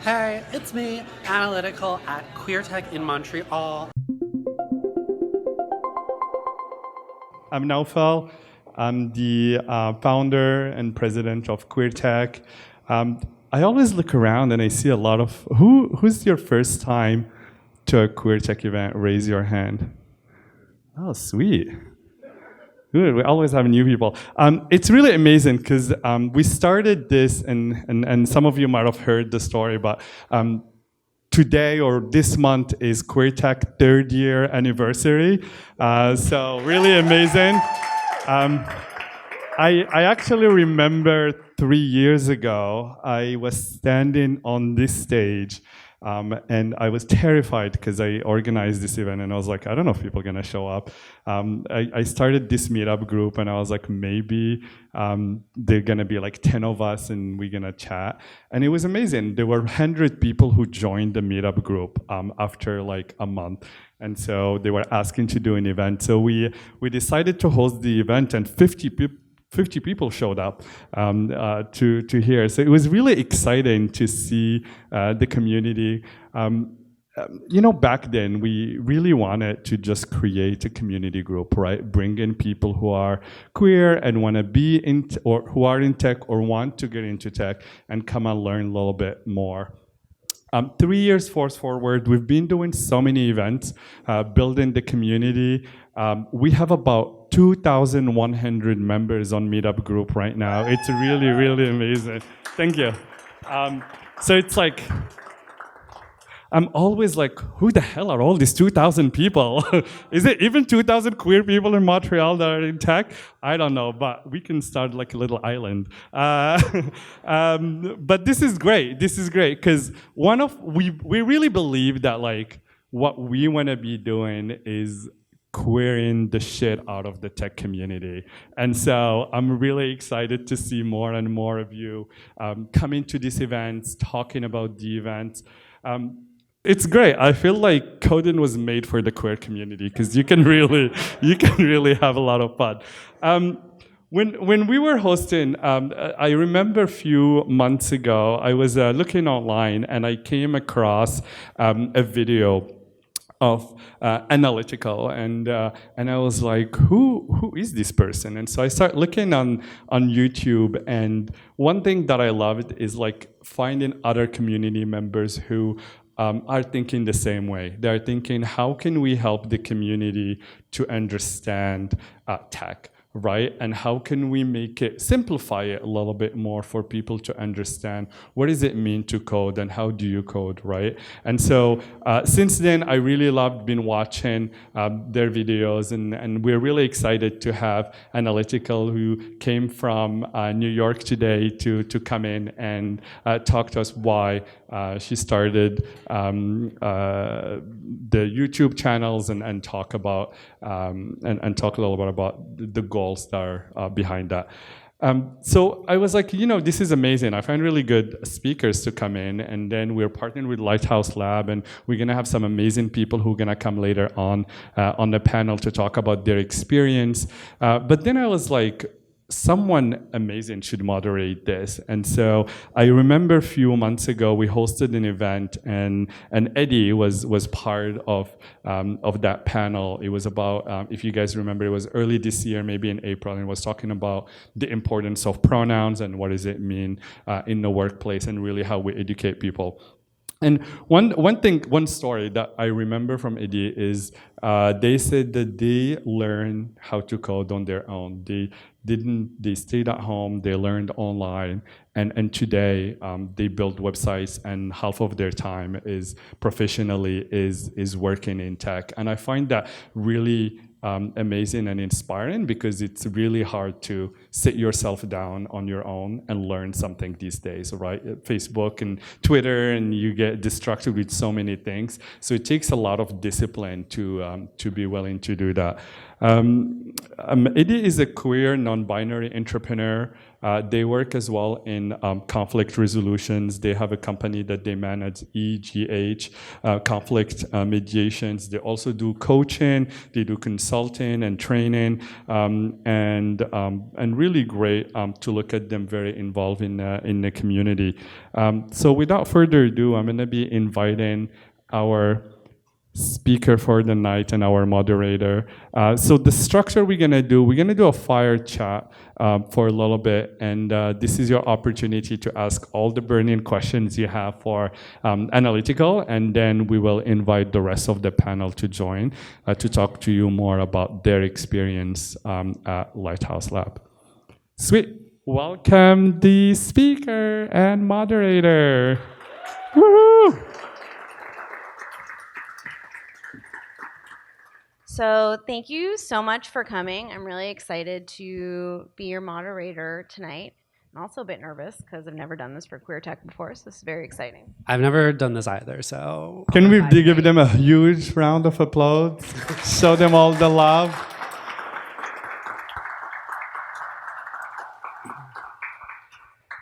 Hey, it's me, Analytical at Queer Tech in Montreal. I'm Naufal. I'm the founder and president of QueerTech. I always look around and I see a lot of who's your first time to a QueerTech event? Raise your hand. Oh, sweet. Good. We always have new people. It's really amazing because we started this, and some of you might have heard the story, but today or this month is QueerTech third year anniversary. So really amazing. I actually remember 3 years ago, I was standing on this stage and I was terrified because I organized this event and I was like, I don't know if people are gonna show up. I started this meetup group and I was like, maybe they're gonna be like 10 of us and we're gonna chat. And it was amazing. There were 100 people who joined the meetup group after like a month. And so they were asking to do an event. So we decided to host the event and 50 people showed up to hear. So it was really exciting to see the community. Back then we really wanted to just create a community group, right? Bring in people who are queer and want to be in, or who are in tech or want to get into tech and come and learn a little bit more. 3 years forward, we've been doing so many events, building the community. We have about 2,100 members on Meetup Group right now. It's really, really amazing. Thank you. So it's like, I'm always like, who the hell are all these 2,000 people? Is it even 2,000 queer people in Montreal that are in tech? I don't know, but we can start like a little island. But this is great. This is great because we really believe that like what we want to be doing is queering the shit out of the tech community. And so I'm really excited to see more and more of you coming to these events, talking about the events. It's great. I feel like Coden was made for the queer community because you can really have a lot of fun. When we were hosting, I remember a few months ago, I was looking online and I came across a video of Analytical, and I was like, who is this person? And so I started looking on YouTube, and one thing that I loved is like finding other community members who are thinking the same way. They're thinking, how can we help the community to understand tech? Right? And how can we simplify it a little bit more for people to understand what does it mean to code and how do you code, right? And so since then, I really loved been watching their videos, and we're really excited to have Analytical, who came from New York today to come in and talk to us why she started the YouTube channels and talk about and talk a little bit about the goals that are behind that. So I was like, this is amazing. I find really good speakers to come in, and then we're partnering with Lighthouse Lab, and we're gonna have some amazing people who are gonna come later on the panel to talk about their experience. But then I was like, someone amazing should moderate this. And so I remember a few months ago, we hosted an event, and Eddie was part of that panel. It was about, if you guys remember, it was early this year, maybe in April, and it was talking about the importance of pronouns and what does it mean in the workplace, and really how we educate people. And one story that I remember from Eddie is they said that they learned how to code on their own. They stayed at home, they learned online, and today they build websites, and half of their time is professionally is working in tech. And I find that really amazing and inspiring, because it's really hard to sit yourself down on your own and learn something these days, right? Facebook and Twitter, and you get distracted with so many things. So it takes a lot of discipline to be willing to do that. Eddie is a queer, non-binary entrepreneur. They work as well in conflict resolutions. They have a company that they manage, EGH, conflict mediations. They also do coaching, they do consulting and training, and really great to look at them very involved in the community. So without further ado, I'm going to be inviting our speaker for the night and our moderator. So the structure we're going to do a fire chat for a little bit, and this is your opportunity to ask all the burning questions you have for analytical, and then we will invite the rest of the panel to join to talk to you more about their experience at Lighthouse Lab. Sweet. Welcome the speaker and moderator. Woohoo! So thank you so much for coming. I'm really excited to be your moderator tonight. I'm also a bit nervous because I've never done this for Queer Tech before, so this is very exciting. I've never done this either, so. Can we give them a huge round of applause? Show them all the love.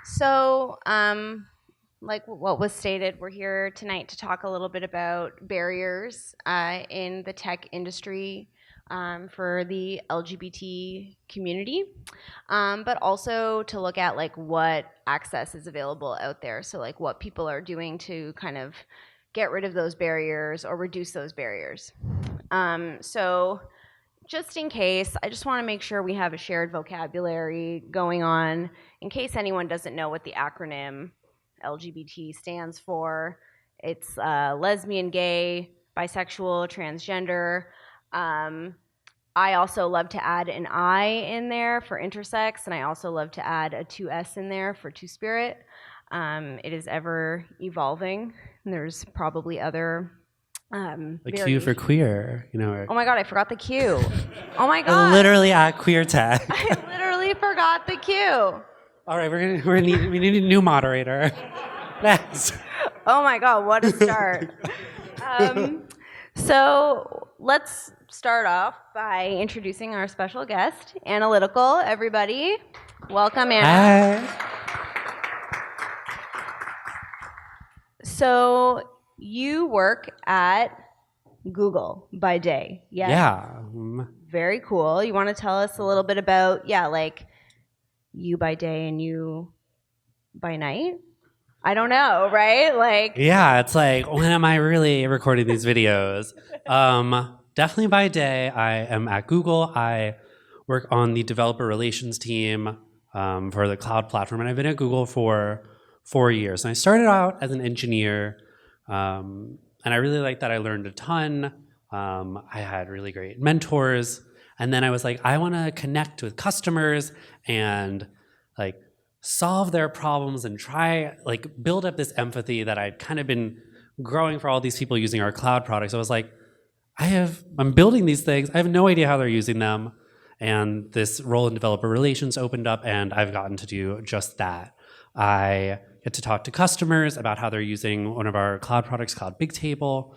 So, like what was stated, we're here tonight to talk a little bit about barriers in the tech industry for the LGBT community, but also to look at like what access is available out there. So like what people are doing to kind of get rid of those barriers or reduce those barriers. So just in case, I just want to make sure we have a shared vocabulary going on in case anyone doesn't know what the acronym LGBT stands for. It's lesbian, gay, bisexual, transgender. I also love to add an I in there for intersex, and I also love to add a 2S in there for two-spirit. It is ever evolving, and there's probably other The Q for queer, you know. Oh my God, I forgot the Q. Oh my Or God. literally at Queer Tech. I literally forgot the Q. All right, we need a new moderator. Next. Oh my God, what a start. So let's start off by introducing our special guest, Analytical, everybody. Welcome, Anna. Hi. So you work at Google by day, yes? Yeah. Very cool. You want to tell us a little bit about, like you by day and you by night? I don't know, right? Like. Yeah, it's like, when am I really recording these videos? Definitely by day, I am at Google. I work on the developer relations team for the cloud platform, and I've been at Google for 4 years. And I started out as an engineer, and I really liked that. I learned a ton. I had really great mentors. And then I was like, I want to connect with customers and like solve their problems and try like build up this empathy that I'd kind of been growing for all these people using our cloud products. I was like, I'm building these things. I have no idea how they're using them. And this role in developer relations opened up, and I've gotten to do just that. I get to talk to customers about how they're using one of our cloud products called Bigtable,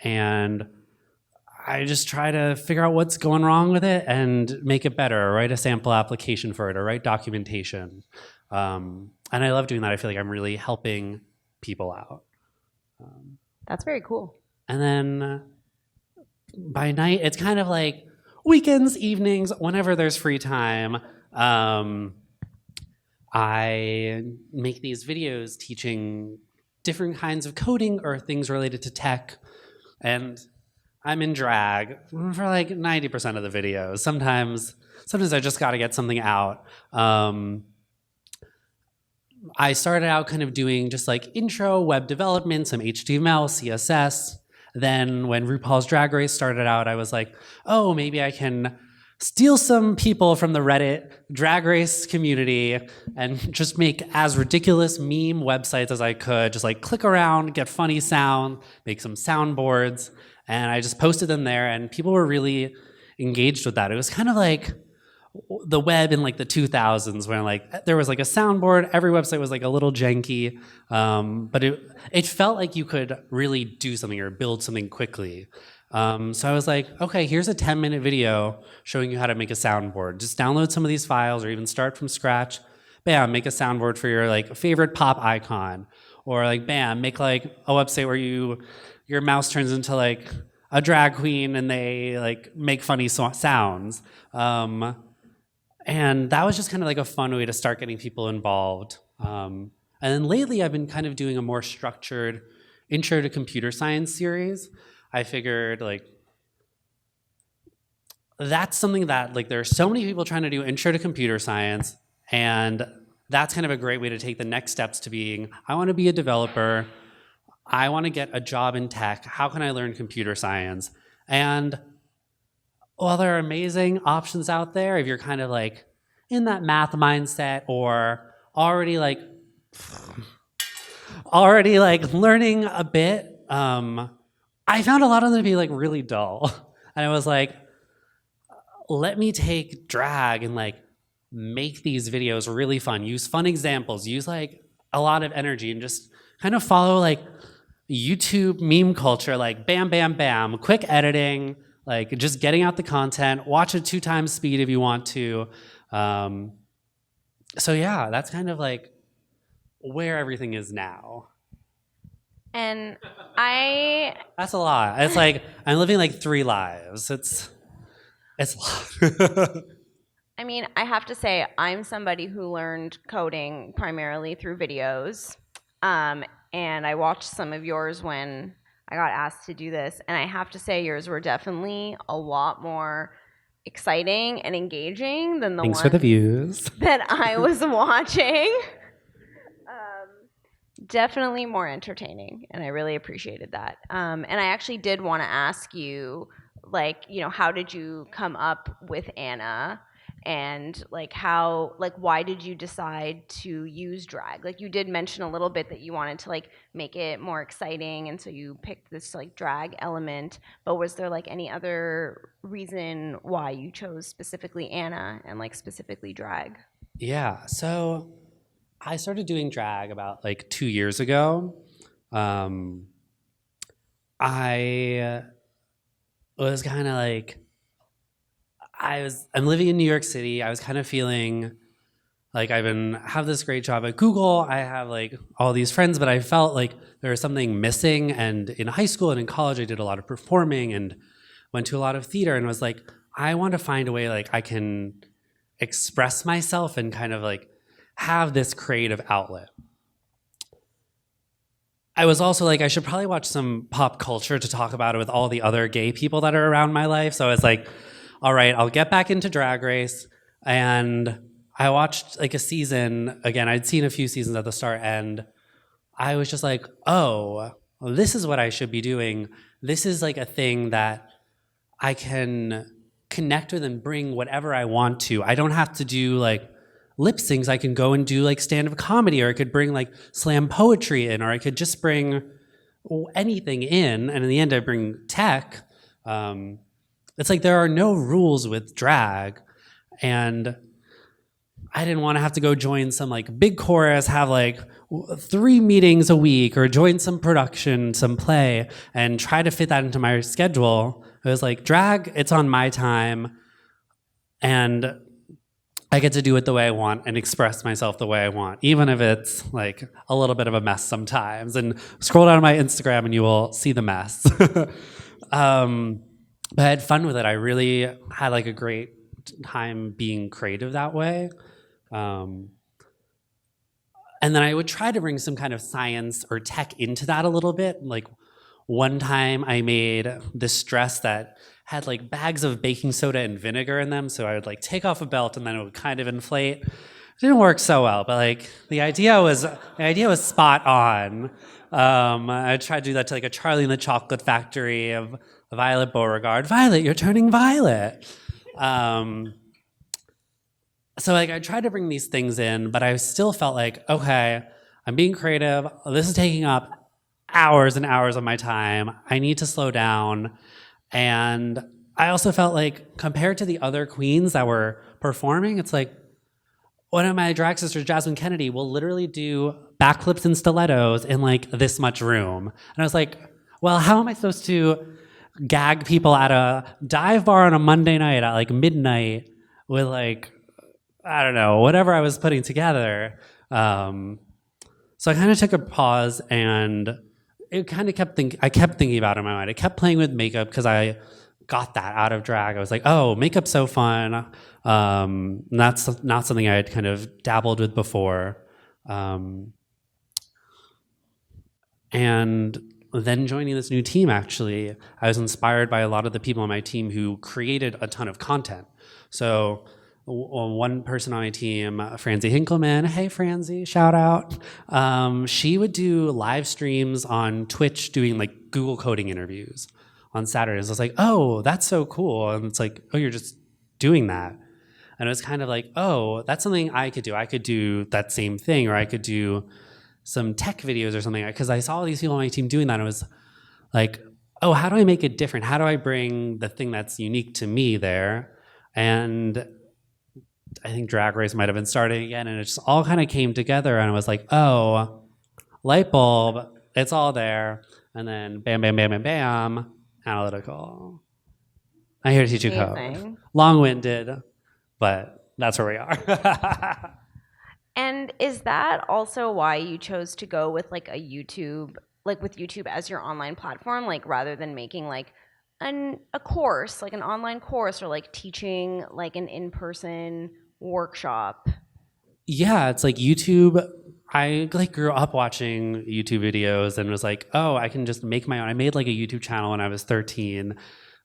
and I just try to figure out what's going wrong with it and make it better, or write a sample application for it, or write documentation. And I love doing that. I feel like I'm really helping people out. That's very cool. And then by night, it's kind of like weekends, evenings, whenever there's free time. I make these videos teaching different kinds of coding or things related to tech. And I'm in drag for like 90% of the videos. Sometimes I just got to get something out. I started out kind of doing just like intro web development, some HTML, CSS. Then when RuPaul's Drag Race started out, I was like, oh, maybe I can steal some people from the Reddit Drag Race community and just make as ridiculous meme websites as I could. Just like click around, get funny sound, make some soundboards. And I just posted them there, and people were really engaged with that. It was kind of like the web in like the 2000s, where like there was like a soundboard, every website was like a little janky, but it felt like you could really do something or build something quickly. So I was like, okay, here's a 10-minute video showing you how to make a soundboard. Just download some of these files or even start from scratch, bam, make a soundboard for your like favorite pop icon, or like bam, make like a website where your mouse turns into like a drag queen and they like make funny sounds. And that was just kind of like a fun way to start getting people involved. And then lately I've been kind of doing a more structured intro to computer science series. I figured like that's something that like there are so many people trying to do intro to computer science, and that's kind of a great way to take the next steps to being, I want to be a developer, I want to get a job in tech, how can I learn computer science? And while there are amazing options out there, if you're kind of like in that math mindset or already like learning a bit, I found a lot of them to be like really dull. And I was like, let me take drag and like make these videos really fun, use fun examples, use like a lot of energy, and just kind of follow like YouTube meme culture, like bam, bam, bam, quick editing, like just getting out the content, watch it 2 times speed if you want to. So yeah, that's kind of like where everything is now. And That's a lot. It's like I'm living like 3 lives. It's a lot. I mean, I have to say, I'm somebody who learned coding primarily through videos. And I watched some of yours when I got asked to do this. And I have to say, yours were definitely a lot more exciting and engaging than the Thanks ones for the views. that I was watching. Definitely more entertaining. And I really appreciated that. And I actually did want to ask you, like, you know, how did you come up with Anna? And like why did you decide to use drag? Like you did mention a little bit that you wanted to like make it more exciting, and so you picked this like drag element, but was there like any other reason why you chose specifically Anna and like specifically drag? Yeah, so I started doing drag about like 2 years ago. I was kind of like, I'm living in New York City. I was kind of feeling like have this great job at Google. I have like all these friends, but I felt like there was something missing. And in high school and in college, I did a lot of performing and went to a lot of theater, and was like, I want to find a way like I can express myself and kind of like have this creative outlet. I was also like, I should probably watch some pop culture to talk about it with all the other gay people that are around my life. So I was like, all right, I'll get back into Drag Race. And I watched like a season. Again, I'd seen a few seasons at the start, and I was just like, oh, well, this is what I should be doing. This is like a thing that I can connect with and bring whatever I want to. I don't have to do like lip syncs. I can go and do like stand-up comedy, or I could bring like slam poetry in, or I could just bring anything in. And in the end, I bring tech. It's like there are no rules with drag, and I didn't want to have to go join some like big chorus, have like 3 meetings a week, or join some production, some play, and try to fit that into my schedule. It was like drag, it's on my time, and I get to do it the way I want and express myself the way I want, even if it's like a little bit of a mess sometimes. And scroll down my Instagram and you will see the mess. But I had fun with it. I really had like a great time being creative that way. And then I would try to bring some kind of science or tech into that a little bit. Like one time I made this dress that had like bags of baking soda and vinegar in them. So I would like take off a belt and then it would kind of inflate. It didn't work so well, but like the idea was spot on. I tried to do that to like a Charlie and the Chocolate Factory of Violet Beauregard. Violet, you're turning violet. So like I tried to bring these things in, but I still felt like, okay, I'm being creative. This is taking up hours and hours of my time. I need to slow down. And I also felt like compared to the other queens that were performing, it's like one of my drag sisters, Jasmine Kennedy, will literally do backflips and stilettos in like this much room. And I was like, well, how am I supposed to gag people at a dive bar on a Monday night at like midnight with like I don't know, whatever I was putting together. So I kind of took a pause, and it kind of I kept thinking about it in my mind. I kept playing with makeup because I got that out of drag. I was like, oh, makeup's so fun. That's not something I had kind of dabbled with before. And then joining this new team, actually, I was inspired by a lot of the people on my team who created a ton of content. So one person on my team, Franzi Hinkelman, hey Franzi, shout out. She would do live streams on Twitch doing like Google coding interviews on Saturdays. I was like, oh, that's so cool. And it's like, oh, you're just doing that. And it was kind of like, oh, that's something I could do. I could do that same thing, or I could do some tech videos or something. Because I saw all these people on my team doing that. And I was like, oh, how do I make it different? How do I bring the thing that's unique to me there? And I think Drag Race might have been starting again. And it just all kind of came together. And I was like, oh, light bulb, it's all there. And then bam, bam, bam, bam, bam, analytical. I'm here to teach you code. Amazing. Long-winded, but that's where we are. And is that also why you chose to go with like a YouTube, like with YouTube as your online platform, like rather than making like a course, like an online course, or like teaching like an in-person workshop? Yeah, it's like YouTube. I like grew up watching YouTube videos and was like, oh, I can just make my own. I made like a YouTube channel when I was 13.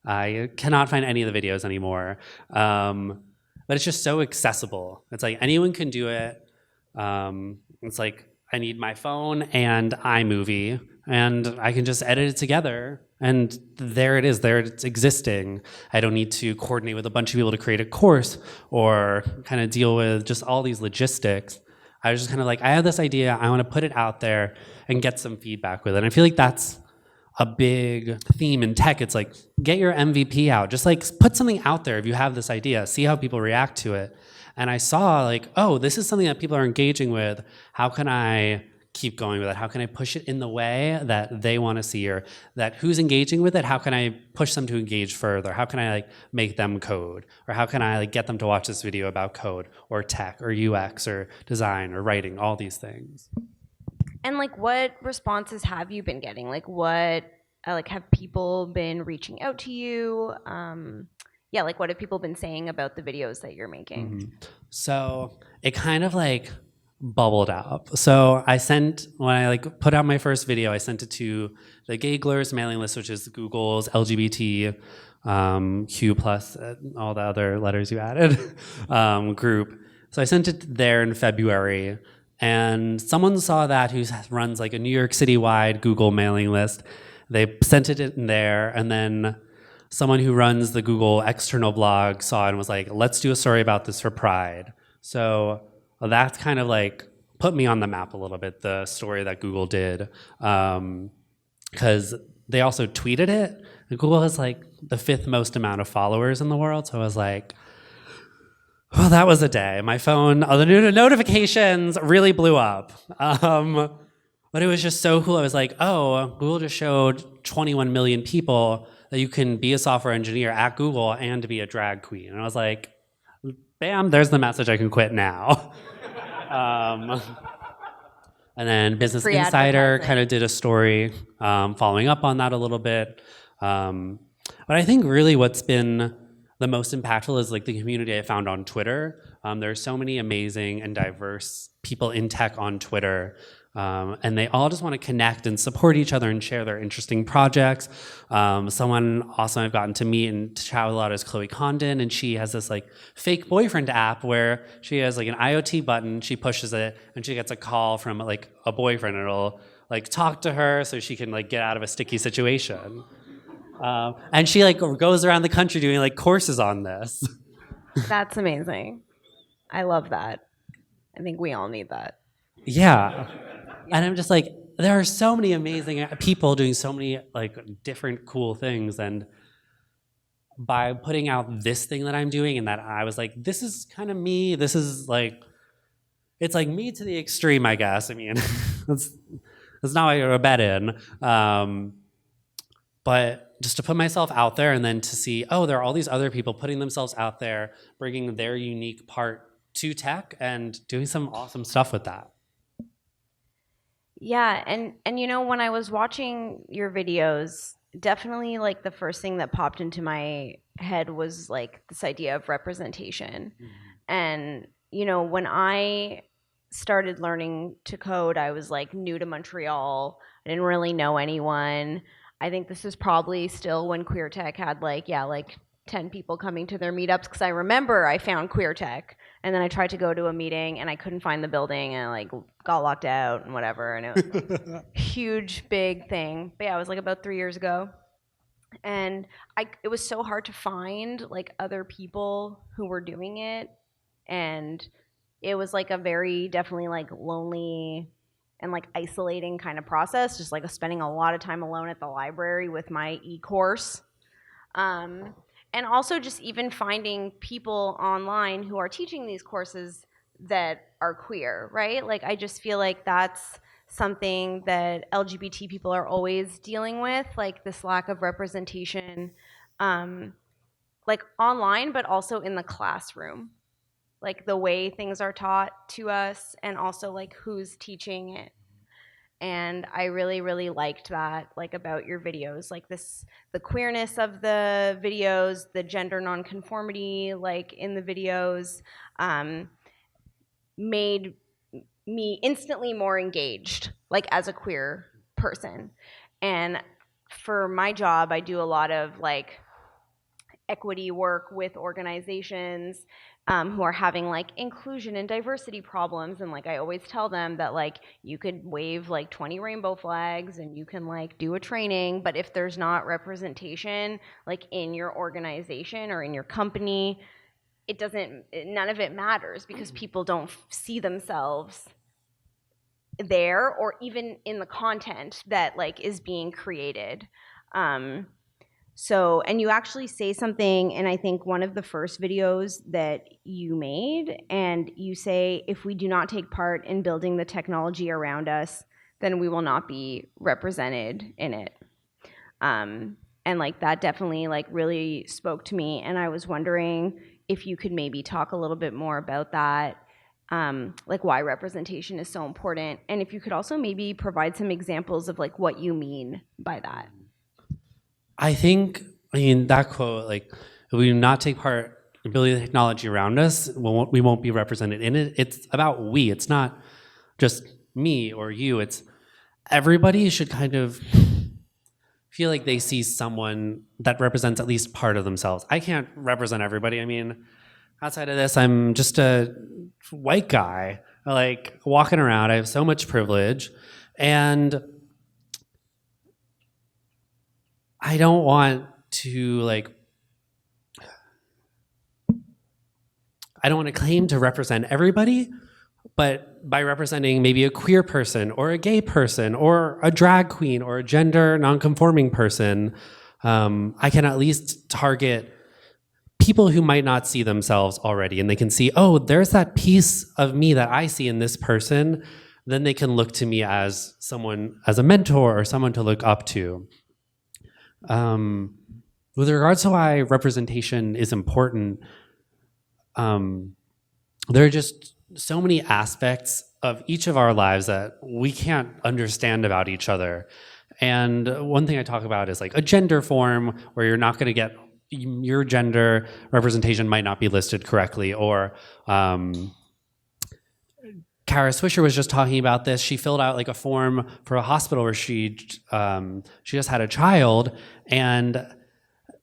I cannot find any of the videos anymore. But it's just so accessible. It's like anyone can do it. It's like I need my phone and iMovie, and I can just edit it together. And there it is, there it's existing. I don't need to coordinate with a bunch of people to create a course or kind of deal with just all these logistics. I was just kind of like, I have this idea, I want to put it out there and get some feedback with it. And I feel like that's a big theme in tech. It's like, get your MVP out. Just like put something out there if you have this idea, see how people react to it. And I saw like, oh, this is something that people are engaging with. How can I keep going with it? How can I push it in the way that they want to see, or that who's engaging with it? How can I push them to engage further? How can I like make them code? Or how can I like get them to watch this video about code or tech or UX or design or writing, all these things? And like, what responses have you been getting? Like, what like have people been reaching out to you? Yeah, like what have people been saying about the videos that you're making? Mm-hmm. So it kind of like bubbled up. So I sent, when I like put out my first video, I sent it to the Gayglers mailing list, which is Google's LGBT Q plus, all the other letters you added, group. So I sent it there in February, and someone saw that who runs like a New York City wide Google mailing list. They sent it in there, and then someone who runs the Google external blog saw it and was like, let's do a story about this for Pride. So that's kind of like put me on the map a little bit, the story that Google did. Because they also tweeted it. Google has like the 5th most amount of followers in the world. So I was like, well, that was a day. My phone, the notifications really blew up. But it was just so cool. I was like, oh, Google just showed 21 million people that you can be a software engineer at Google and to be a drag queen. And I was like, bam, there's the message, I can quit now. And then Business Free Insider advertising. kind of did a story following up on that a little bit. But I think really what's been the most impactful is like the community I found on Twitter. There are so many amazing and diverse people in tech on Twitter. And they all just want to connect and support each other and share their interesting projects. Someone awesome I've gotten to meet and to chat with a lot is Chloe Condon, and she has this like fake boyfriend app where she has like an IoT button, she pushes it, and she gets a call from like a boyfriend, and it'll like talk to her so she can like get out of a sticky situation. And she like goes around the country doing like courses on this. That's amazing. I love that. I think we all need that. Yeah. And I'm just like, there are so many amazing people doing so many like different cool things. And by putting out this thing that I'm doing, and that I was like, this is kind of me. This is like, it's like me to the extreme, I guess. I mean, that's not what you're a bet in. But just to put myself out there and then to see, oh, there are all these other people putting themselves out there, bringing their unique part to tech and doing some awesome stuff with that. Yeah, and you know, when I was watching your videos, definitely like the first thing that popped into my head was like this idea of representation. And you know, when I started learning to code, I was like new to Montreal. I didn't really know anyone. I think this is probably still when Queer Tech had like 10 people coming to their meetups, because I remember I found Queer Tech and then I tried to go to a meeting and I couldn't find the building and I like got locked out and whatever, and it was a huge big thing. But yeah, it was like about 3 years ago. And it was so hard to find like other people who were doing it, and it was like a very definitely like lonely and like isolating kind of process, just like spending a lot of time alone at the library with my e-course. And also just even finding people online who are teaching these courses that are queer, right? Like I just feel like that's something that LGBT people are always dealing with, like this lack of representation, like online, but also in the classroom, like the way things are taught to us and also like who's teaching it. And I really, really liked that, like about your videos, like the queerness of the videos, the gender nonconformity, like in the videos, made me instantly more engaged, like as a queer person. And for my job, I do a lot of like equity work with organizations who are having like inclusion and diversity problems, and like I always tell them that like you could wave like 20 rainbow flags and you can like do a training, but if there's not representation like in your organization or in your company, none of it matters, because people don't see themselves there or even in the content that like is being created. So, and you actually say something in I think one of the first videos that you made, and you say, if we do not take part in building the technology around us, then we will not be represented in it. And like that definitely like really spoke to me, and I was wondering if you could maybe talk a little bit more about that, like why representation is so important, and if you could also maybe provide some examples of like what you mean by that. I mean, that quote, like, if we do not take part in building the technology around us, we won't be represented in it. It's about we. It's not just me or you. It's everybody should kind of feel like they see someone that represents at least part of themselves. I can't represent everybody. I mean, outside of this, I'm just a white guy, like, walking around. I have so much privilege. And I don't want to claim to represent everybody, but by representing maybe a queer person or a gay person or a drag queen or a gender nonconforming person, I can at least target people who might not see themselves already, and they can see, oh, there's that piece of me that I see in this person. Then they can look to me as someone, as a mentor or someone to look up to. With regards to why representation is important, there are just so many aspects of each of our lives that we can't understand about each other. And one thing I talk about is like a gender form, where you're not going to get your gender representation might not be listed correctly, or Kara Swisher was just talking about this. She filled out like a form for a hospital where she just had a child, and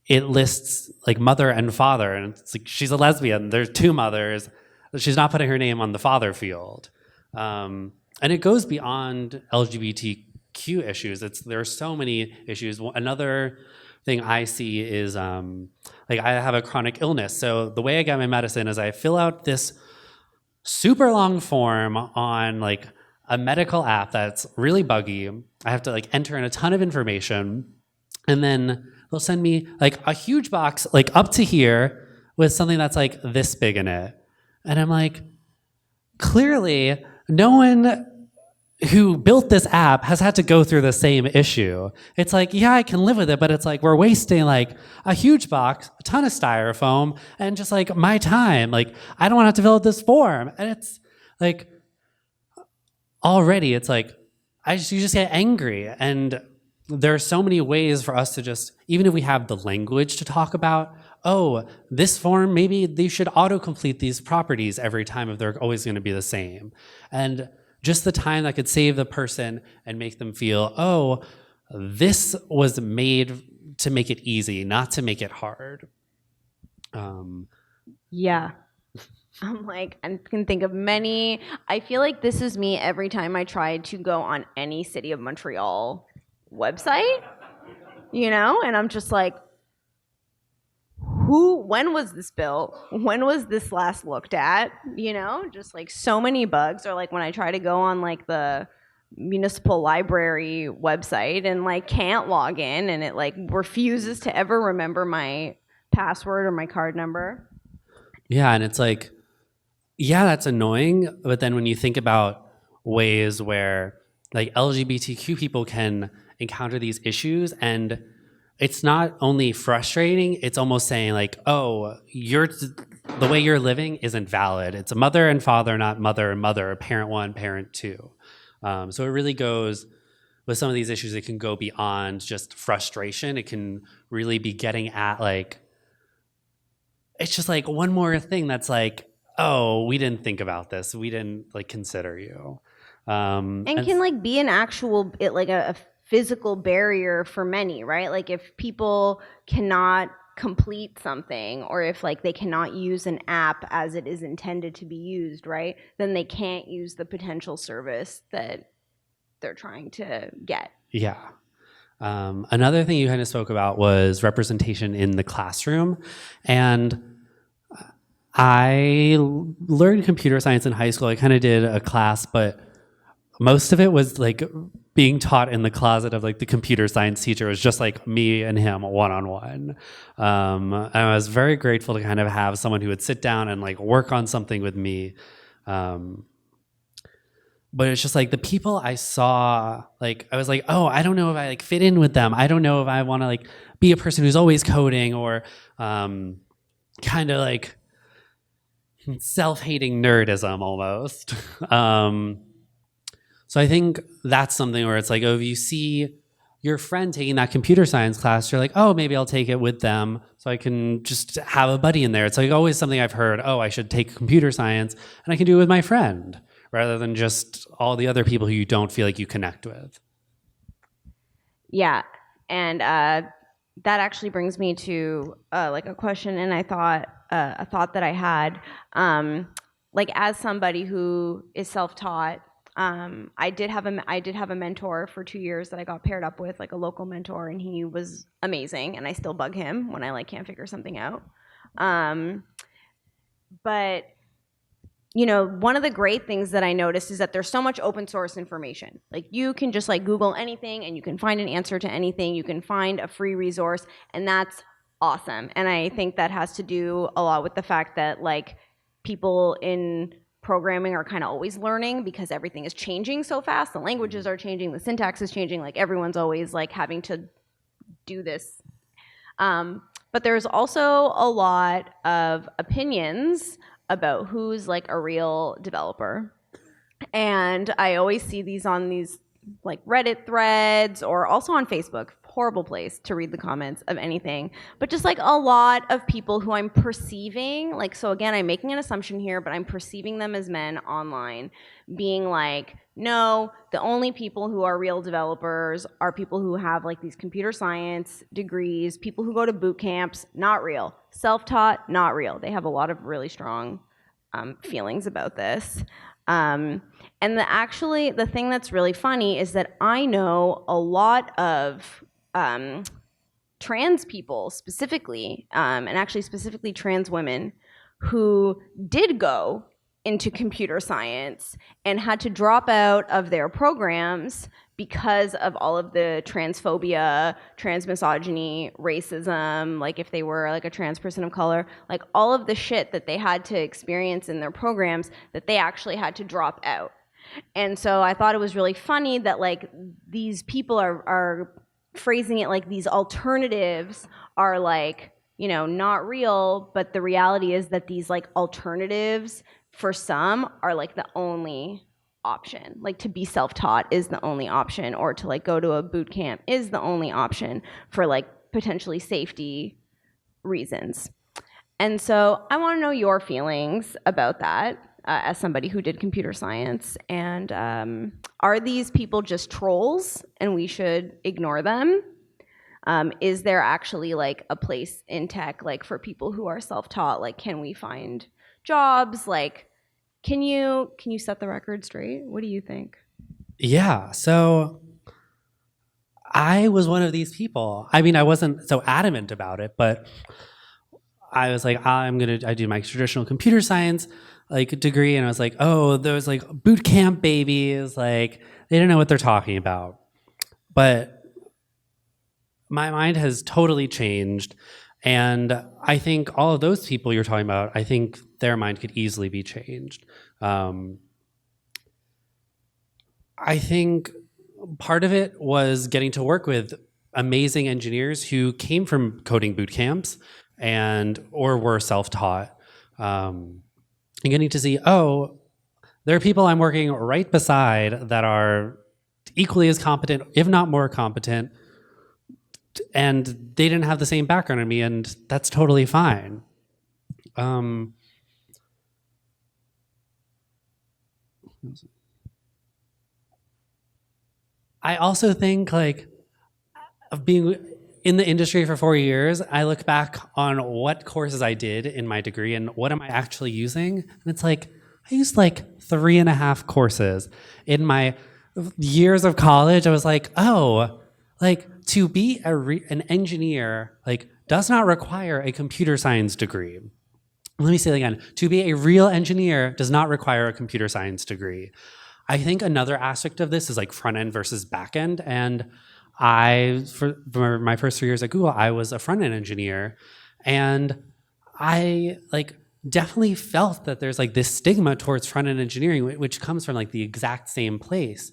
it lists like mother and father, and it's like she's a lesbian. There's two mothers. She's not putting her name on the father field, and it goes beyond LGBTQ issues. There are so many issues. Another thing I see is like I have a chronic illness, so the way I get my medicine is I fill out this super long form on like a medical app that's really buggy. I have to like enter in a ton of information, and then they'll send me like a huge box like up to here with something that's like this big in it. And I'm like, clearly no one who built this app has had to go through the same issue. It's like, yeah, I can live with it, but it's like we're wasting like a huge box, a ton of styrofoam, and just like my time. Like, I don't want to have to fill out this form. And it's like, already it's like, you just get angry. And there are so many ways for us to just, even if we have the language to talk about, oh, this form, maybe they should autocomplete these properties every time if they're always going to be the same. And just the time that could save the person and make them feel, oh, this was made to make it easy, not to make it hard. Yeah. I'm like, I can think of many. I feel like this is me every time I try to go on any City of Montreal website, and I'm just like, when was this built? When was this last looked at? Just like so many bugs. Or like when I try to go on like the municipal library website and like can't log in, and it like refuses to ever remember my password or my card number. Yeah, and it's like, yeah, that's annoying. But then when you think about ways where like LGBTQ people can encounter these issues, and it's not only frustrating, it's almost saying like, oh, the way you're living isn't valid. It's a mother and father, not mother and mother, parent one, parent two. So it really goes, with some of these issues, it can go beyond just frustration. It can really be getting at like, it's just like one more thing that's like, oh, we didn't think about this. We didn't like consider you. And can like be an actual, like a physical barrier for many, right? Like if people cannot complete something, or if like they cannot use an app as it is intended to be used, right? Then they can't use the potential service that they're trying to get. Yeah. Another thing you kind of spoke about was representation in the classroom. And I learned computer science in high school. I kind of did a class, but most of it was like being taught in the closet of like the computer science teacher. It was just like me and him one-on-one. And I was very grateful to kind of have someone who would sit down and like work on something with me. But it's just like the people I saw, like I was like, oh, I don't know if I like fit in with them. I don't know if I want to like be a person who's always coding, or kind of like self-hating nerdism almost. So I think that's something where it's like, oh, if you see your friend taking that computer science class, you're like, oh, maybe I'll take it with them so I can just have a buddy in there. It's like always something I've heard, oh, I should take computer science and I can do it with my friend, rather than just all the other people who you don't feel like you connect with. Yeah, and that actually brings me to like a question, and a thought that I had, like as somebody who is self-taught. I did have a mentor for 2 years that I got paired up with, like a local mentor, and he was amazing, and I still bug him when I like can't figure something out. But one of the great things that I noticed is that there's so much open source information. Like you can just like Google anything and you can find an answer to anything. You can find a free resource, and that's awesome. And I think that has to do a lot with the fact that like people in programming are kind of always learning, because everything is changing so fast. The languages are changing, the syntax is changing, like everyone's always like having to do this. But there's also a lot of opinions about who's like a real developer. And I always see these on these like Reddit threads, or also on Facebook. Horrible place to read the comments of anything, but just like a lot of people who I'm perceiving, like, so again, I'm making an assumption here, but I'm perceiving them as men online, being like, no, the only people who are real developers are people who have like these computer science degrees, people who go to boot camps, not real. Self-taught, not real. They have a lot of really strong feelings about this. And the thing that's really funny is that I know a lot of trans people specifically, and actually specifically trans women, who did go into computer science and had to drop out of their programs because of all of the transphobia, transmisogyny, racism, like if they were like a trans person of color, like all of the shit that they had to experience in their programs that they actually had to drop out. And so I thought it was really funny that like these people are phrasing it like these alternatives are like, you know, not real, but the reality is that these like alternatives for some are like the only option. Like to be self-taught is the only option, or to like go to a boot camp is the only option for like potentially safety reasons. And so I want to know your feelings about that as somebody who did computer science. And are these people just trolls and we should ignore them? Is there actually like a place in tech like for people who are self-taught? Like, can we find jobs? Like, can you set the record straight? What do you think? Yeah, so I was one of these people. I mean, I wasn't so adamant about it, but I was like, I do my traditional computer science like degree, and I was like, oh, those like boot camp babies, like they don't know what they're talking about. But my mind has totally changed, and I think all of those people you're talking about, I think their mind could easily be changed. I think part of it was getting to work with amazing engineers who came from coding boot camps or were self-taught, and getting to see, oh, there are people I'm working right beside that are equally as competent, if not more competent, and they didn't have the same background as me, and that's totally fine. I also think like of being in the industry for 4 years, I look back on what courses I did in my degree and what am I actually using. And it's like, I used like 3.5 courses. In my years of college, I was like, oh, like to be an engineer, like does not require a computer science degree. Let me say it again. To be a real engineer does not require a computer science degree. I think another aspect of this is like front end versus back end. And for my first 3 years at Google, I was a front end engineer. And I like definitely felt that there's like this stigma towards front end engineering, which comes from like the exact same place.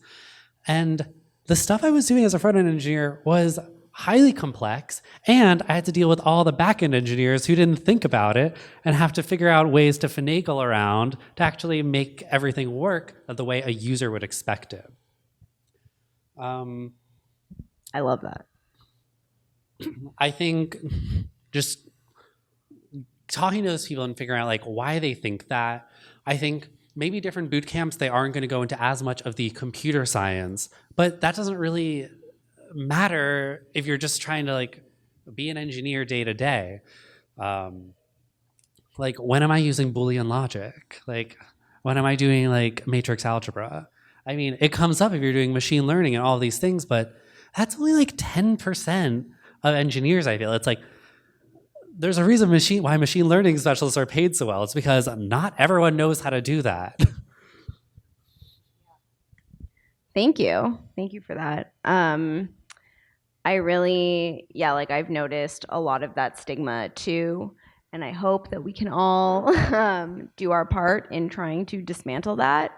And the stuff I was doing as a front end engineer was highly complex, and I had to deal with all the back-end engineers who didn't think about it and have to figure out ways to finagle around to actually make everything work the way a user would expect it. I love that. I think just talking to those people and figuring out like why they think that, I think maybe different boot camps, they aren't going to go into as much of the computer science, but that doesn't really matter if you're just trying to like be an engineer day to day. Like when am I using Boolean logic? Like when am I doing like matrix algebra? I mean, it comes up if you're doing machine learning and all these things, but that's only like 10% of engineers, I feel. It's like there's a reason why machine learning specialists are paid so well. It's because not everyone knows how to do that. Thank you. Thank you for that. I really, like I've noticed a lot of that stigma too. And I hope that we can all do our part in trying to dismantle that.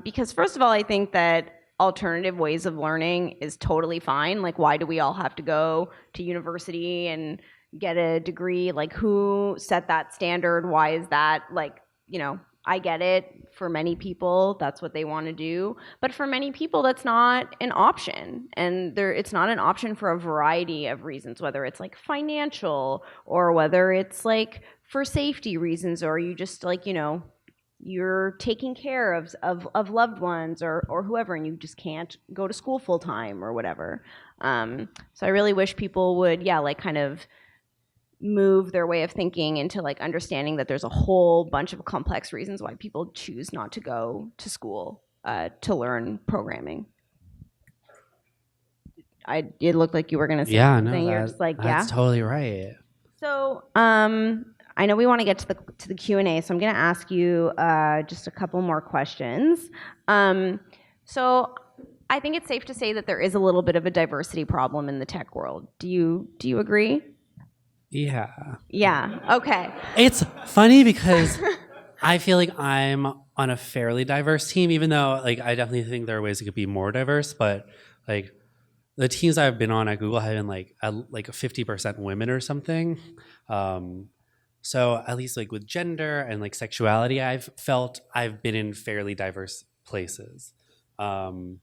Because first of all, I think that alternative ways of learning is totally fine. Like, why do we all have to go to university and get a degree? Like, who set that standard? Why is that? Like, you know, I get it. For many people, that's what they want to do. But for many people, that's not an option. And it's not an option for a variety of reasons, whether it's like financial or whether it's like for safety reasons, or you just like, you know, you're taking care of loved ones or whoever, and you just can't go to school full time or whatever. So I really wish people would, like kind of move their way of thinking into like understanding that there's a whole bunch of complex reasons why people choose not to go to school to learn programming. It looked like you were going to say something. You're just like, that's totally right. So I know we want to get to the Q&A, so I'm going to ask you just a couple more questions. So I think it's safe to say that there is a little bit of a diversity problem in the tech world. Do you agree? Yeah. Yeah. Okay. It's funny because I feel like I'm on a fairly diverse team, even though like I definitely think there are ways it could be more diverse. But like the teams I've been on at Google have been like 50% women or something. So at least like with gender and like sexuality, I've felt I've been in fairly diverse places. And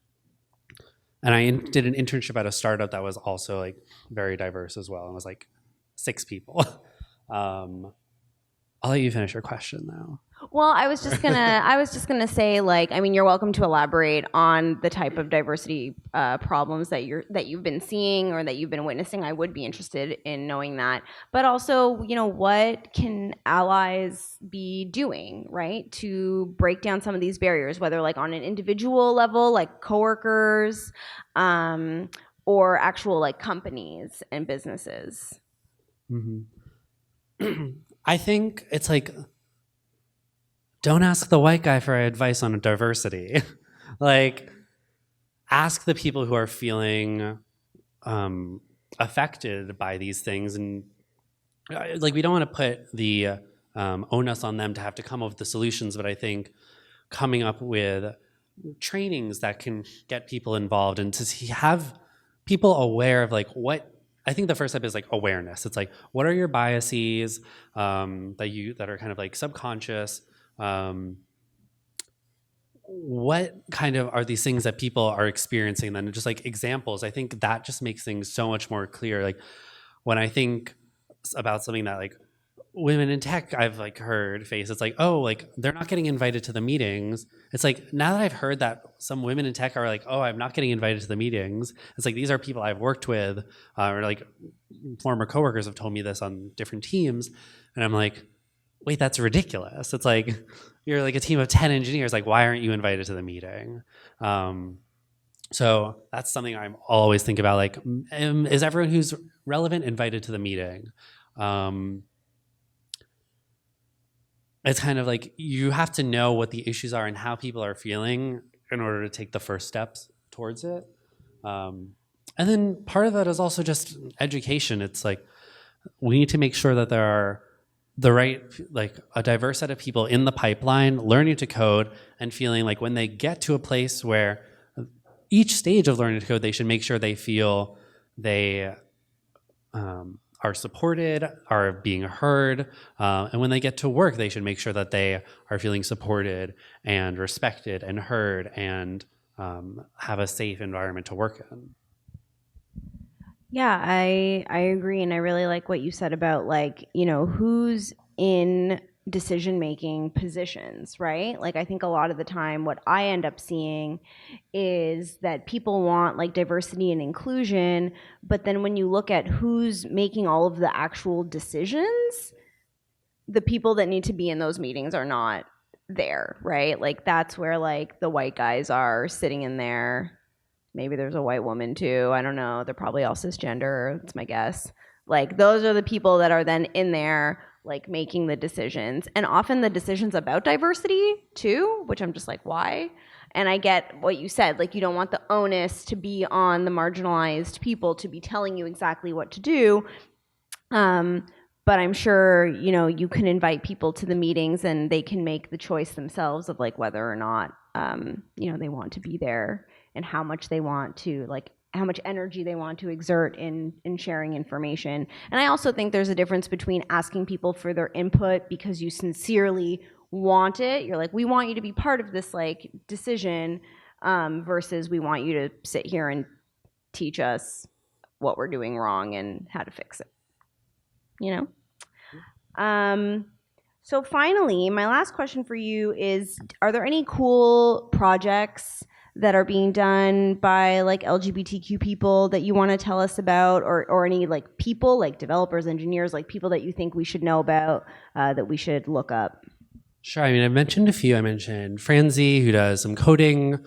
did an internship at a startup that was also like very diverse as well, and was like 6 people. I'll let you finish your question though. Well, I was just gonna say, like, I mean, you're welcome to elaborate on the type of diversity problems that you've been seeing or that you've been witnessing. I would be interested in knowing that. But also, you know, what can allies be doing, right, to break down some of these barriers, whether like on an individual level, like coworkers, or actual like companies and businesses. Mm-hmm. I think it's like, don't ask the white guy for advice on diversity. Like, ask the people who are feeling affected by these things, and like we don't want to put the onus on them to have to come up with the solutions. But I think coming up with trainings that can get people involved and to have people aware of like what. I think the first step is like awareness. It's like, what are your biases that are kind of like subconscious? What kind of are these things that people are experiencing? And then just like examples. I think that just makes things so much more clear. Like when I think about something that like women in tech I've like heard face, it's like, oh, like they're not getting invited to the meetings. It's like, now that I've heard that some women in tech are like, oh, I'm not getting invited to the meetings, it's like, these are people I've worked with, or like former coworkers have told me this on different teams, and I'm like, wait, that's ridiculous. It's like, you're like a team of 10 engineers, like why aren't you invited to the meeting? So that's something I'm always think about, like, is everyone who's relevant invited to the meeting? It's kind of like you have to know what the issues are and how people are feeling in order to take the first steps towards it. And then part of that is also just education. It's like we need to make sure that there are the right, like a diverse set of people in the pipeline learning to code and feeling like when they get to a place where each stage of learning to code, they should make sure they feel they are supported, are being heard, and when they get to work, they should make sure that they are feeling supported and respected and heard and have a safe environment to work in. Yeah, I agree, and I really like what you said about like, you know, who's in decision-making positions, right? Like I think a lot of the time what I end up seeing is that people want like diversity and inclusion, but then when you look at who's making all of the actual decisions, the people that need to be in those meetings are not there, right? Like that's where like the white guys are sitting in there. Maybe there's a white woman too, I don't know. They're probably all cisgender, that's my guess. Like those are the people that are then in there like making the decisions, and often the decisions about diversity too, which I'm just like, why? And I get what you said, like you don't want the onus to be on the marginalized people to be telling you exactly what to do. But I'm sure, you know, you can invite people to the meetings and they can make the choice themselves of like whether or not, you know, they want to be there and how much they want to, like how much energy they want to exert in sharing information. And I also think there's a difference between asking people for their input because you sincerely want it. You're like, we want you to be part of this like decision, versus we want you to sit here and teach us what we're doing wrong and how to fix it, you know? So finally, my last question for you is, are there any cool projects that are being done by like LGBTQ people that you want to tell us about, or any like people, like developers, engineers, like people that you think we should know about, that we should look up? Sure. I mean, I've mentioned a few. I mentioned Franzi, who does some coding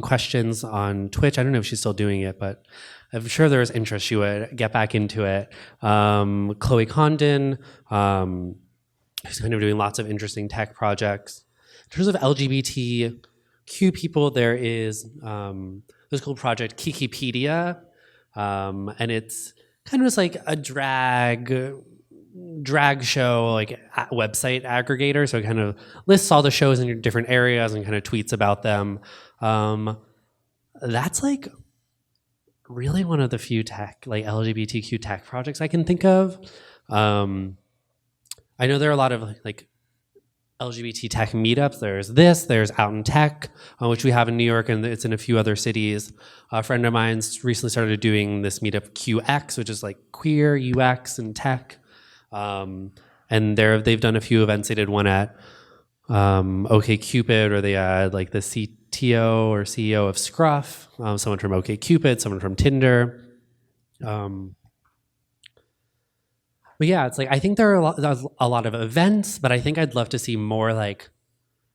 questions on Twitch. I don't know if she's still doing it, but I'm sure there's interest. She would get back into it. Chloe Condon, who's kind of doing lots of interesting tech projects. In terms of LGBTQ people, there is this cool project, Kikipedia, and it's kind of just like a drag drag show like website aggregator, so it kind of lists all the shows in different areas and kind of tweets about them. That's like really one of the few tech, like LGBTQ tech projects I can think of. I know there are a lot of like LGBT tech meetups. There's Out in Tech, which we have in New York, and it's in a few other cities. A friend of mine's recently started doing this meetup QX, which is like queer UX and tech. And they've done a few events. They did one at OkCupid, or they had like the CTO or CEO of Scruff, someone from OkCupid, someone from Tinder. But yeah, it's like I think there's a lot of events, but I think I'd love to see more like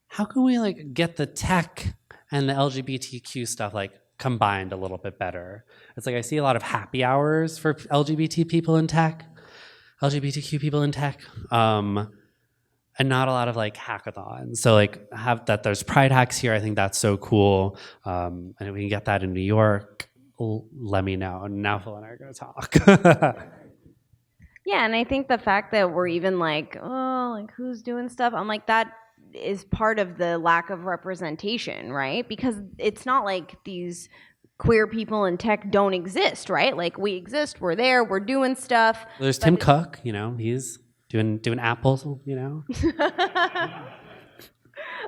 how can we like get the tech and the LGBTQ stuff like combined a little bit better. It's like I see a lot of happy hours for LGBTQ people in tech, and not a lot of like hackathons. So like have that there's Pride Hacks here. I think that's so cool. And if we can get that in New York, let me know. Now Phil and I are gonna talk. Yeah, and I think the fact that we're even like, oh, like who's doing stuff? I'm like, that is part of the lack of representation, right? Because it's not like these queer people in tech don't exist, right? Like we exist, we're there, we're doing stuff. There's Tim Cook, he's doing Apple,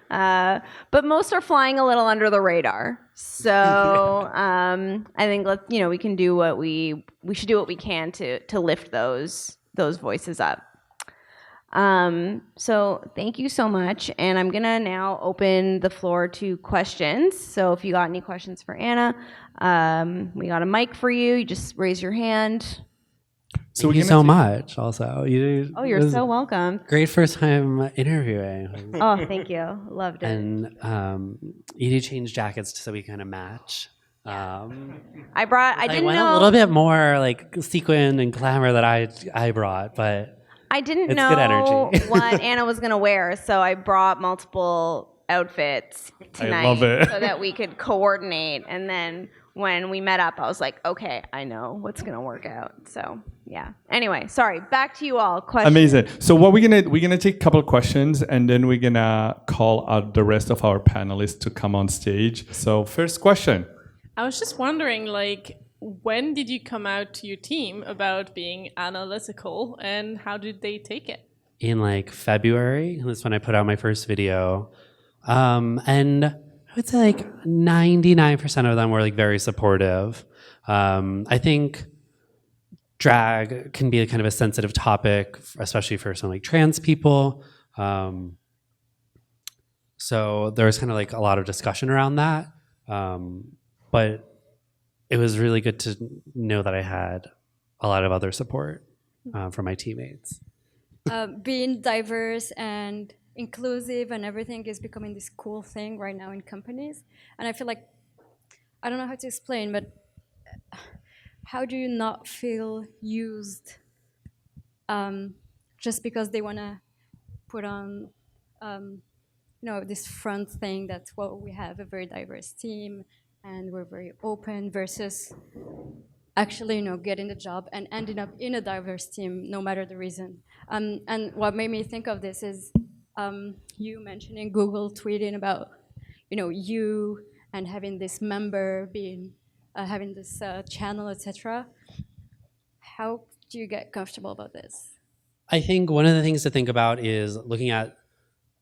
But most are flying a little under the radar. So I think we can do what we should do what we can to lift those voices up. So thank you so much, and I'm gonna now open the floor to questions. So if you got any questions for Anna, we got a mic for you. You just raise your hand. Thank you so much. Also, you're so welcome. Great first time interviewing. Oh, thank you. Loved it. And Edie changed jackets so we kind of match. I went a little bit more like sequin and glamour that I brought, but I didn't it's know good energy. what Anna was gonna wear, so I brought multiple outfits tonight I love it. so that we could coordinate. And then when we met up, I was like, okay, I know what's gonna work out. So yeah. Anyway, sorry. Back to you all. Questions. Amazing. So what we're gonna take a couple of questions, and then we're gonna call out the rest of our panelists to come on stage. So first question. I was just wondering, like, when did you come out to your team about being analytical, and how did they take it? In like February, that's when I put out my first video. And I would say like 99% of them were like very supportive. I think drag can be kind of a sensitive topic, especially for some like trans people. So there was kind of like a lot of discussion around that. But it was really good to know that I had a lot of other support from my teammates. Being diverse and inclusive and everything is becoming this cool thing right now in companies. And I feel like, I don't know how to explain, but how do you not feel used just because they want to put on this front thing that's what we have, a very diverse team and we're very open, versus actually getting the job and ending up in a diverse team no matter the reason. And what made me think of this is you mentioning Google tweeting about you and having this member being having this channel, etc. How do you get comfortable about this? I think one of the things to think about is looking at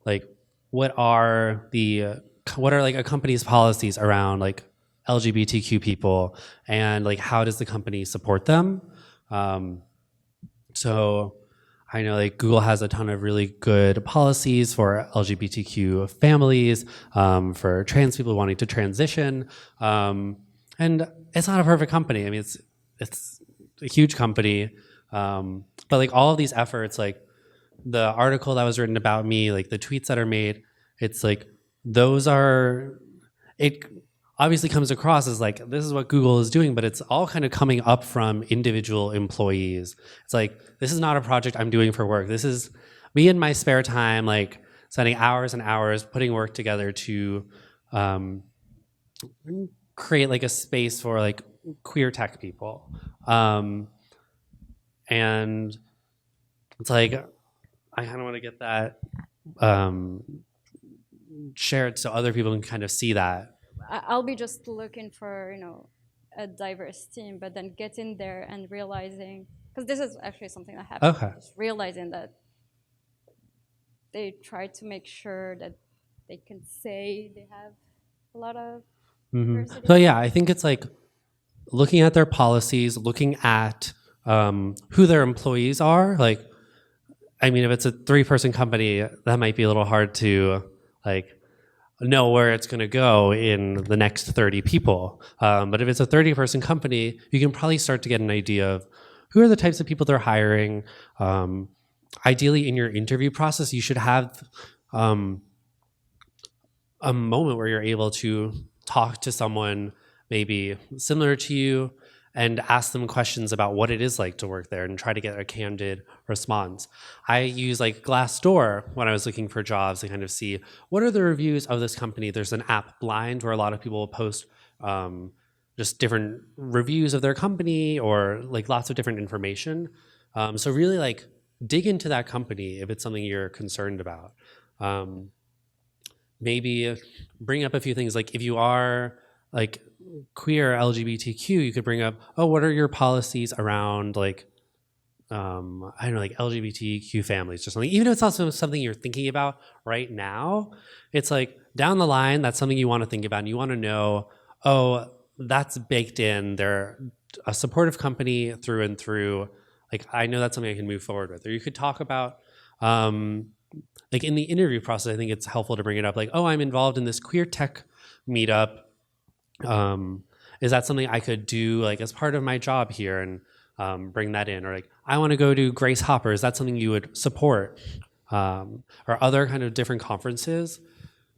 like what are like a company's policies around like LGBTQ people, and like how does the company support them. So I know like Google has a ton of really good policies for LGBTQ families, for trans people wanting to transition, and it's not a perfect company. I mean, it's a huge company, but like all of these efforts, like the article that was written about me, like the tweets that are made, it's like it obviously comes across as like this is what Google is doing, but it's all kind of coming up from individual employees. It's like, this is not a project I'm doing for work. This is me in my spare time, like spending hours and hours putting work together to create like a space for like queer tech people. And it's like I kind of want to get that shared so other people can kind of see that. I'll be just looking for, a diverse team, but then getting there and realizing, because this is actually something that happened, Okay. just realizing that they try to make sure that they can say they have a lot of diversity. So yeah, I think it's like looking at their policies, looking at who their employees are. Like, I mean, if it's a 3-person company, that might be a little hard to like know where it's going to go in the next 30 people. But if it's a 30-person company, you can probably start to get an idea of who are the types of people they're hiring. Ideally, in your interview process, you should have a moment where you're able to talk to someone maybe similar to you and ask them questions about what it is like to work there and try to get a candid response. I use like Glassdoor when I was looking for jobs to kind of see what are the reviews of this company. There's an app, Blind, where a lot of people will post just different reviews of their company or like lots of different information. So really like dig into that company if it's something you're concerned about. Maybe bring up a few things, like if you are like queer LGBTQ, you could bring up, oh, what are your policies around like, I don't know, like LGBTQ families or something. Even if it's also something you're thinking about right now, it's like down the line, that's something you want to think about and you want to know, oh, that's baked in. They're a supportive company through and through. Like, I know that's something I can move forward with. Or you could talk about, like in the interview process, I think it's helpful to bring it up. Like, oh, I'm involved in this queer tech meetup. Is that something I could do like as part of my job here and bring that in? Or like, I want to go to Grace Hopper. Is that something you would support? Or other kind of different conferences.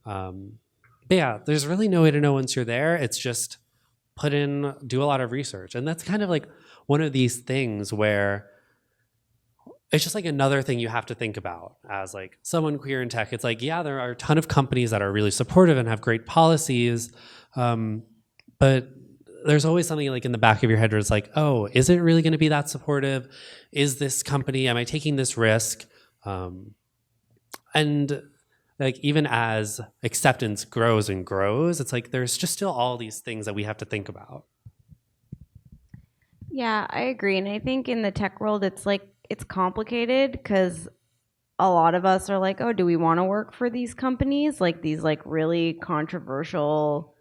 But yeah, there's really no way to know once you're there. It's just do a lot of research. And that's kind of like one of these things where it's just like another thing you have to think about as like someone queer in tech. It's like, yeah, there are a ton of companies that are really supportive and have great policies. But there's always something like in the back of your head where it's like, oh, is it really going to be that supportive? Is this company, am I taking this risk? And like even as acceptance grows and grows, it's like there's just still all these things that we have to think about. Yeah, I agree. And I think in the tech world, it's complicated because a lot of us are like, oh, do we want to work for these companies? Like these like really controversial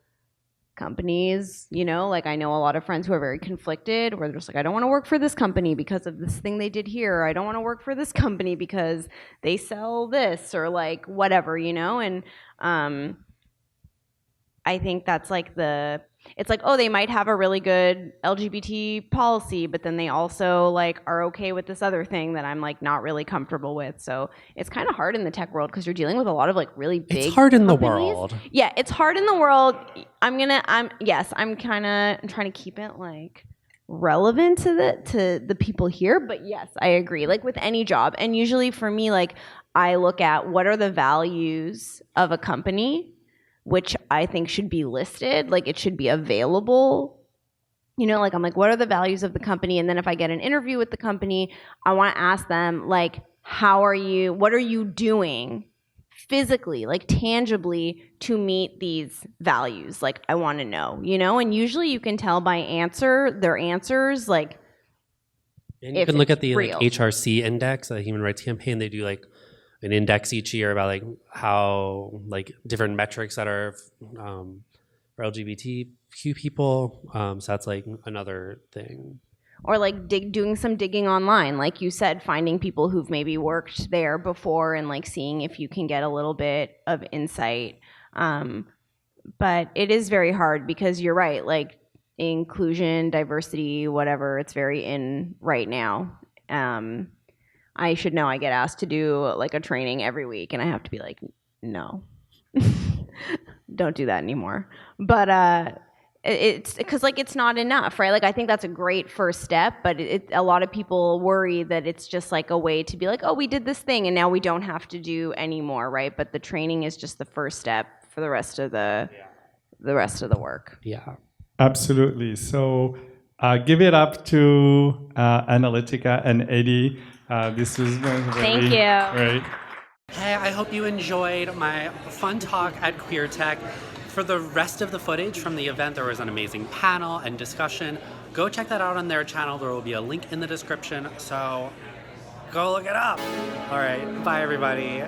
companies, like I know a lot of friends who are very conflicted where they're just like, I don't want to work for this company because of this thing they did here. I don't want to work for this company because they sell this or like whatever, and I think that's like it's like, oh, they might have a really good LGBT policy, but then they also like are okay with this other thing that I'm like not really comfortable with. So it's kind of hard in the tech world because you're dealing with a lot of like really big. It's hard in the companies. world. Yeah, it's hard in the world. I'm kind of trying to keep it like relevant to the people here. But yes, I agree. Like with any job, and usually for me, like I look at what are the values of a company, which I think should be listed, like it should be available. Like I'm like, what are the values of the company? And then if I get an interview with the company, I want to ask them like, what are you doing physically, like tangibly to meet these values? Like I want to know, and usually you can tell by their answers, like. And you can look at the like, HRC index, the Human Rights Campaign, they do like an index each year about like how like different metrics that are for LGBTQ people. So that's like another thing. Or like doing some digging online, like you said, finding people who've maybe worked there before and like seeing if you can get a little bit of insight. But it is very hard because you're right, like inclusion, diversity, whatever, it's very in right now. I should know I get asked to do like a training every week and I have to be like, no, don't do that anymore. But it's because like it's not enough, right? Like I think that's a great first step, but a lot of people worry that it's just like a way to be like, oh, we did this thing and now we don't have to do anymore, right? But the training is just the first step for the rest of the rest of the work. Yeah, absolutely. So give it up to Analytica and Eddie This was very, Thank you. Great. Hey, I hope you enjoyed my fun talk at Queer Tech. For the rest of the footage from the event, there was an amazing panel and discussion. Go check that out on their channel. There will be a link in the description, so go look it up. All right, bye everybody.